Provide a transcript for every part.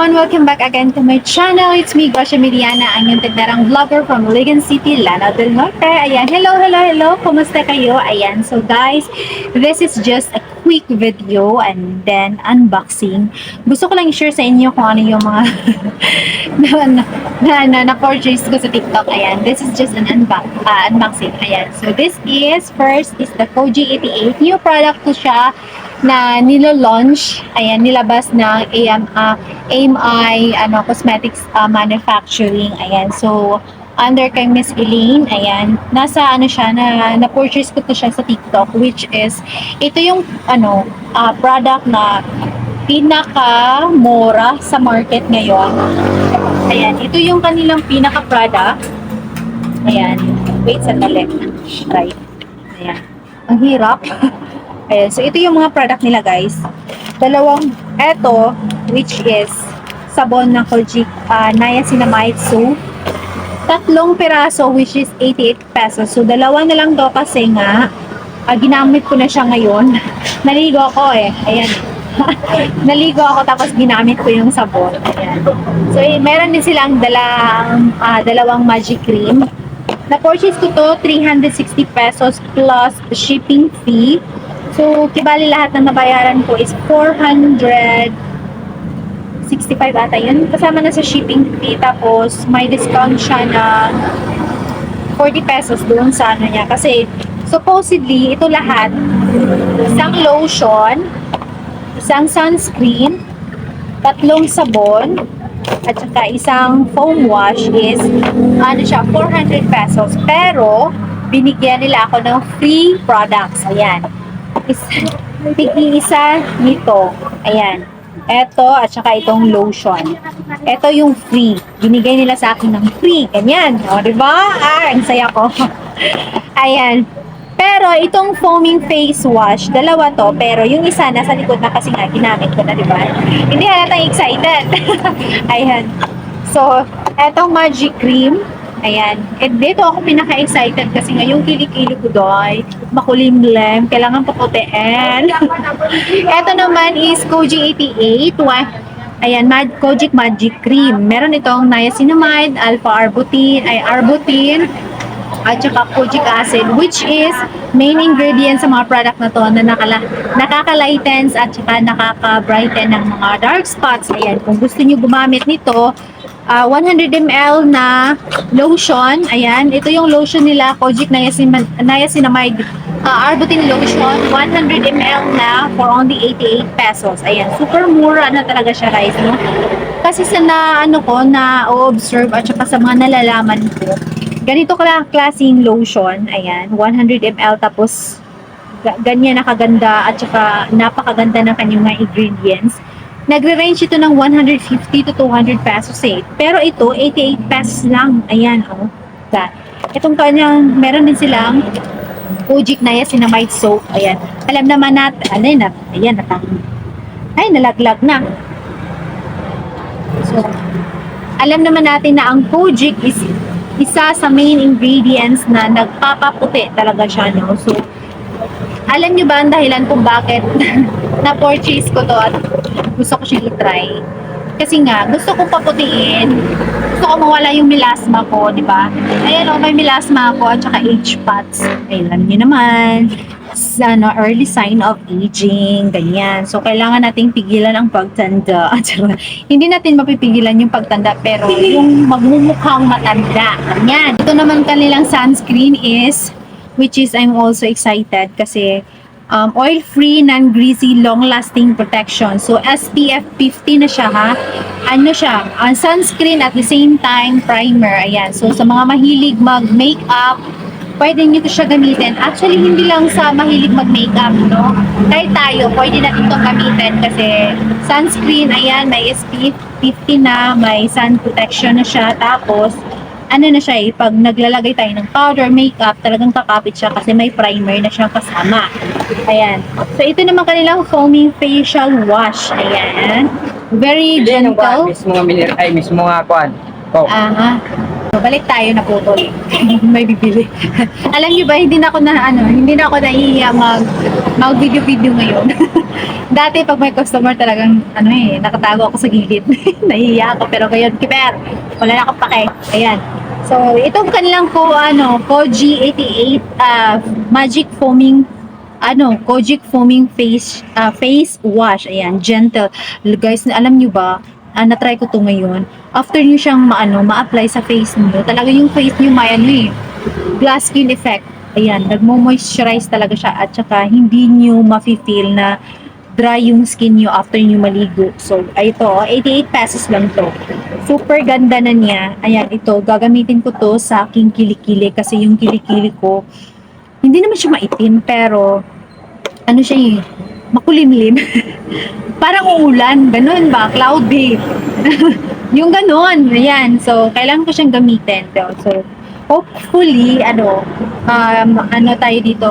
everyone! Welcome back again to my channel. It's me, Gracia Miliana, ang yung tigdarang vlogger from Ligan City, Lanao del Norte. Ayan, hello! Kumusta kayo? Ayan, so guys, this is just a quick video and then unboxing. Gusto ko lang i-share sa inyo kung ano yung mga na-purchase ko sa TikTok. Ayan, this is just an unboxing. Ayan, so this is, first is the Koji 88. New product ko siya na nilo-launch, ayan, nilabas ng AMI cosmetics manufacturing, ayan, so under kay Miss Elaine, ayan, nasa siya, na-purchase ko to siya sa TikTok, which is, ito yung product na pinaka-mura sa market ngayon. Ayan, ito yung kanilang pinaka-product. Ayan, wait, sandali, right, ayan, ang hirap. Ayan, so ito yung mga product nila, guys. Eto, which is sabon ng Kojic Niacinamide soap. 3 piraso, which is 88 pesos. So, dalawa na lang to kasi nga, ginamit ko na siya ngayon. Naligo ako eh. Ayan. Naligo ako tapos ginamit ko yung sabon. Ayan. So, meron din silang dalawang magic cream. Na-purchase ko to, 360 pesos plus shipping fee. So, kibali lahat ng nabayaran ko is 465 ata yun. Kasama na sa shipping fee. Tapos, may discount siya na 40 pesos doon sa niya. Kasi, supposedly, ito lahat, isang lotion, isang sunscreen, 3 sabon, at saka isang foam wash is, 400 pesos. Pero, binigyan nila ako ng free products. Ayan. Tig-isa nito. Ayan. Ito at saka itong lotion. Ito yung free. Binigay nila sa akin ng free. Ganyan. O, diba? Ang saya ko. Ayan. Pero itong foaming face wash, dalawa to. Pero yung isa nasa likod na kasi nga ginamit ko na, diba? Hindi halatang excited. Ayan. So, etong magic cream. Ayan. And dito ako pinaka-excited kasi nga yung kilikili ko doon, makulimlim, kailangan paputiin. Ito naman is Koji 88. Ayan, Kojic Magic Cream. Meron itong niacinamide, alpha-arbutin, at saka kojic acid, which is main ingredient sa mga product na to na nakaka-lightens at saka nakaka-brighten ng mga dark spots. Ayan, kung gusto nyo gumamit nito, 100 ml na lotion. Ayan, ito yung lotion nila, Kojic Niacinamide Arbutin Lotion, 100 ml na for only 88 pesos. Ayan, super mura na talaga siya, guys, no? Kasi sa na-observe at saka sa mga nalalaman ko, ganito klaseng lotion, ayan, 100 ml, tapos ganyan nakaganda at saka napakaganda ng kanyang mga ingredients. Nagre-range ito ng 150 to 200 pesos eh. Pero ito, 88 pesos lang. Ayan, oh. Itong kanyang, meron din silang Kojic Niacinamide soap. Ayan. Alam naman natin, ayan, nalaglag na. So, alam naman natin na ang Kojic is isa sa main ingredients na nagpapaputi talaga siya, no? So, alam nyo ba ang dahilan kung bakit na-purchase ko to at gusto ko siya i-try? Kasi nga, gusto kong paputiin, gusto ko mawala yung melasma ko, di ba? Ayan, may melasma ako at saka age spots. Alam nyo naman, early sign of aging, ganyan. So, kailangan nating pigilan ang pagtanda. Hindi natin mapipigilan yung pagtanda, pero yung magmumukhang matanda. Ganyan. Ito naman kanilang sunscreen is, which is I'm also excited kasi oil-free, non-greasy, long-lasting protection. So, SPF 50 na siya, ha? Sunscreen at the same time, primer. Ayan. So, sa mga mahilig mag-makeup, pwede nyo ito siya gamitin. Actually, hindi lang sa mahilig mag-makeup, no? Kahit tayo, pwede natin itong gamitin kasi sunscreen, ayan, may SPF 50 na, may sun protection na siya. Tapos, na siya pag naglalagay tayo ng powder, makeup, talagang kakapit siya kasi may primer na siyang kasama. Ayan. So, ito naman kanilang foaming facial wash. Ayan. Very gentle. Mismo nga kuan. So, balik tayo na putol. May bibili. Alam niyo ba, hindi na ako nahihiya mag-video-video ngayon. Dati pag may customer talagang, nakatago ako sa gilid. Nahihiya ako, pero ngayon, kiber, wala na akong pake. Ayan. So, itong kanilang Koji 88 Magic Foaming Kojic Foaming face wash. Ayan, gentle. Guys, alam niyo ba, na-try ko to ngayon. After niyo siyang ma-apply sa face niyo, talaga yung face niyo may glass skin effect. Ayan, nagmo-moisturize talaga siya at saka hindi niyo mafe-feel na dry yung skin niyo after niyo maligo. So, ito, 88 pesos lang to. Super ganda na niya. Ayan, ito, gagamitin ko to sa aking kilikili kasi yung kilikili ko, hindi naman siya maitim, pero makulimlim. Parang uulan, ganun ba? Cloudy. Yung ganun, ayan. So, kailangan ko siyang gamitin. So, hopefully, tayo dito,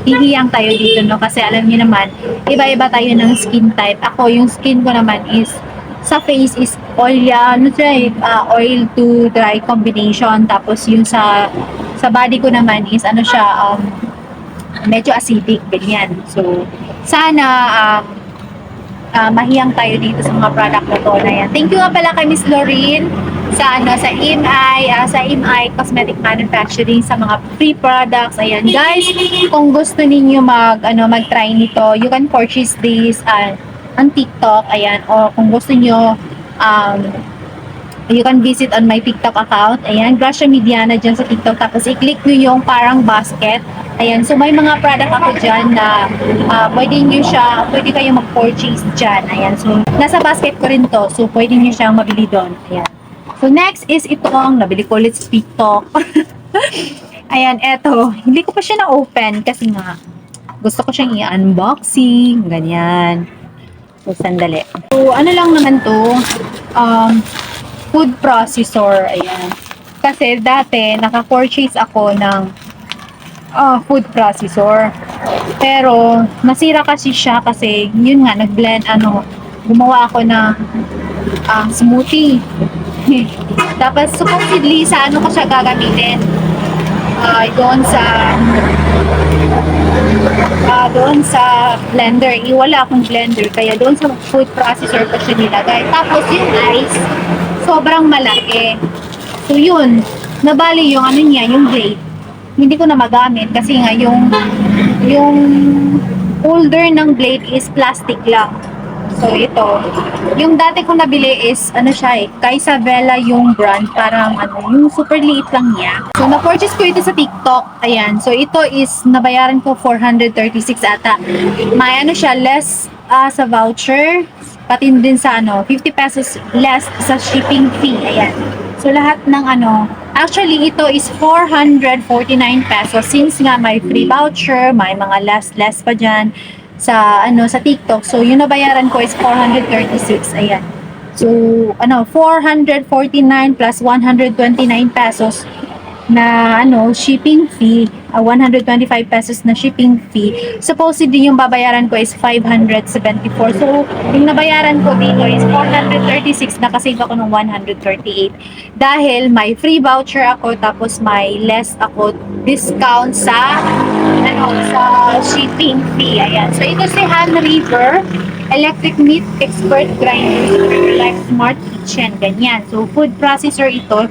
hihiyang tayo dito, no? Kasi alam niyo naman, iba-iba tayo ng skin type. Ako, yung skin ko naman is, sa face is oil, oil to dry combination. Tapos, yung sa body ko naman is, medyo acidic, ganyan. So, sana, mahiyang tayo dito sa mga product na to na yan. Thank you nga pala kay Miss Lorraine sa EMI Cosmetic Manufacturing sa mga free products. Ayan, guys, kung gusto niyo mag-try nito, you can purchase this on TikTok. Ayan, o kung gusto niyo you can visit on my TikTok account. Ayan, Gracia Mediana dyan sa TikTok. Tapos, i-click nyo yung parang basket. Ayan, so may mga product ako dyan na pwede kayo mag-purchase dyan. Ayan, so nasa basket ko rin to. So, pwede nyo siyang mabili doon. Ayan. So, next is itong nabili ko ulit sa TikTok. Ayan, eto. Hindi ko pa siya na-open kasi nga gusto ko siyang i-unboxing. Ganyan. So, sandali. So, ano lang naman to? Food processor. Ayan. Kasi dati, naka-purchase ako ng food processor. Pero, nasira kasi siya kasi, yun nga, gumawa ako ng smoothie. Tapos, supposedly, sa ko siya gagamitin? Doon sa blender. Wala akong blender. Kaya doon sa food processor ko siya nilagay. Tapos, yung ice, sobrang malaki. So, yun. Nabali yung yung blade. Hindi ko na magamit kasi nga yung holder ng blade is plastic lang. So, ito. Yung dati ko nabili is, Kaysa Vela yung brand. Parang, yung super liit lang niya. So, na-purchase ko ito sa TikTok. Ayan. So, ito is, nabayaran ko 436 ata. May less sa voucher. Pati din sa 50 pesos less sa shipping fee. Ayan. So, lahat ng actually, ito is 449 pesos. Since nga may free voucher, may mga less pa dyan sa TikTok. So, yung nabayaran ko is 436. Ayan. So, 449 plus 129 pesos na shipping fee, 125 pesos na shipping fee. Supposedly yung babayaran ko is 574. So, yung nabayaran ko dito is 436, nakasave ako ng 138. Dahil may free voucher ako, tapos may less ako discount sa shipping fee. Ayan. So, ito si Han River Electric Meat Expert Grinder like Smart Kitchen. Ganyan. So, food processor ito.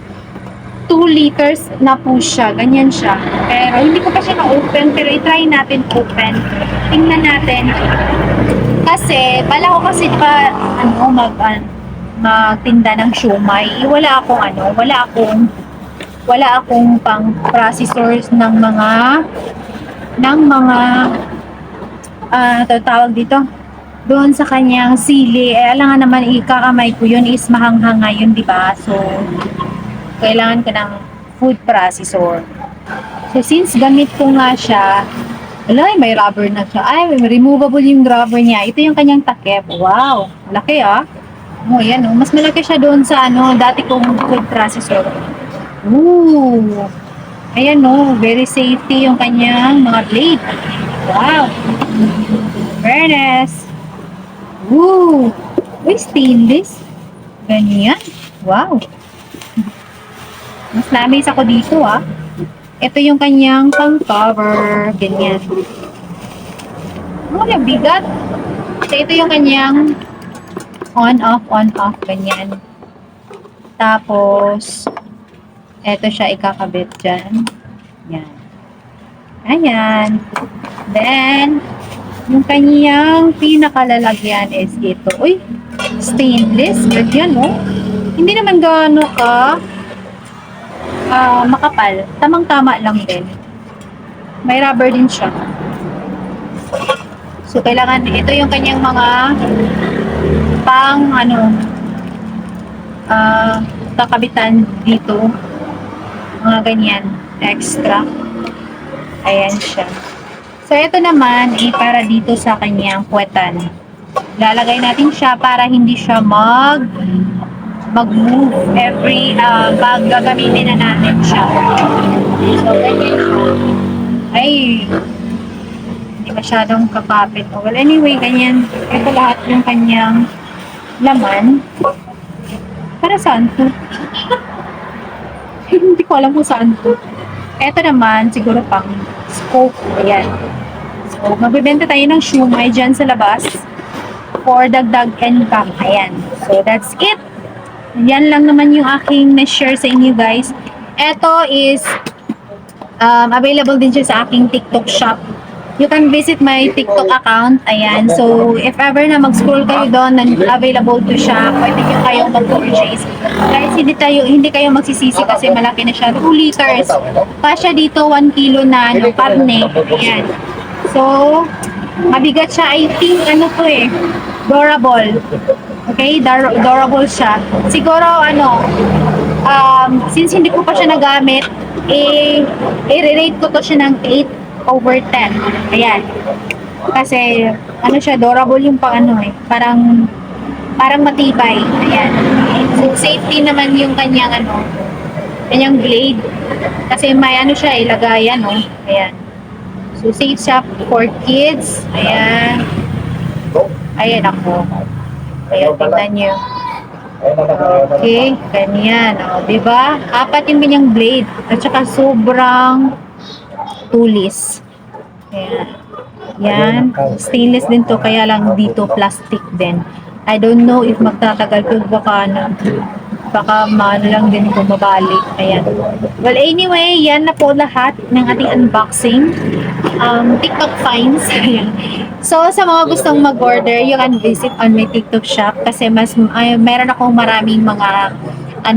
2 liters na po siya. Ganyan siya. Pero hindi ko pa siya na-open. Pero i-try natin open. Tingnan natin. Kasi, bala ko kasi diba, magtinda ng siomay. Wala akong pang processors ng mga tawag dito. Doon sa kanyang sili. Alam nga naman, ikakamay ko yun is mahanghanga yun, diba? So, kailangan ko ng food processor. So, since gamit ko nga siya, may rubber na siya. Removable yung rubber niya. Ito yung kanyang takip. Wow! Laki yan Mas malaki siya doon sa dati kong food processor. Ooh! Ayan very safety yung kanyang mga blade. Wow! Fairness! Ooh! Stainless. Ganyan. Wow! Mas na-amaze ako dito ah. Ito yung kanyang pang-cover. Ganyan. Oh, bigat. So, ito yung kanyang on, off. Ganyan. Tapos, ito siya ikakabit dyan. Yan. Ayan. Then, yung kanyang pinakalalagyan is ito. Uy, stainless. Ganyan, oh. Hindi naman gaano ka makapal. Tamang-tama lang din. May rubber din siya. So, kailangan, ito yung kanyang mga pang, kakabitan dito. Mga ganyan. Extra. Ayan siya. So, ito naman, para dito sa kanyang puwetan. Lalagay natin siya para hindi siya mag-move every pag gagamitin na natin siya. So, ganyan siya. Ay, hindi masyadong kapapit. Well, anyway, ganyan. Ito lahat yung kanyang laman. Para saan to? Hindi ko alam kung saan to. Ito naman, siguro pang scope. Ayan. So, magbibenta tayo ng shumai dyan sa labas for dagdag income. Ayan. So, that's it. Yan lang naman yung aking na-share sa inyo, guys. Ito is available din siya sa aking TikTok shop. You can visit my TikTok account. Ayan. So, if ever na mag-scroll kayo doon, available to siya, pwede nyo kayong mag-purchase. Guys, hindi kayo magsisisi kasi malaki na siya. 2 liters. Kasya dito, 1 kilo na ng karne. Ayan. So, mabigat siya. I think, durable. Okay? Durable siya. Siguro, since hindi ko pa siya nagamit, i-rate ko to siya ng 8/10. Ayan. Kasi, siya, durable yung parang matibay. Ayan. So, safety naman yung kanyang blade. Kasi may siya, lagayan, Ayan. So, safe siya for kids. Ayan. Ayan ako. Ayan, tingnan nyo. Okay, ganyan. Diba? 4 yung kanyang blade. At saka sobrang tulis. Ayan. Yan. Stainless din to, kaya lang dito plastic din. I don't know if magtatagal ko, baka lang din bumabalik. Ayan. Well, anyway, yan na po lahat ng ating unboxing. TikTok finds. So, sa mga gustong mag-order, you can visit on my TikTok shop kasi meron akong maraming mga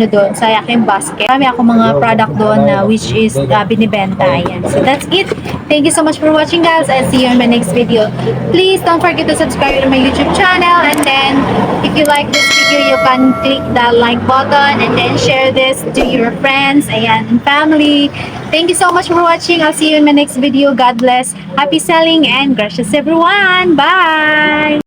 doon sa aking basket. Marami ako mga product doon na which is binibenta. Ayan. So, that's it. Thank you so much for watching, guys. I'll see you in my next video. Please don't forget to subscribe to my YouTube channel, and then if you like this video, you can click the like button and then share this to your friends and family. Thank you so much for watching. I'll see you in my next video. God bless. Happy selling and gracious everyone. Bye!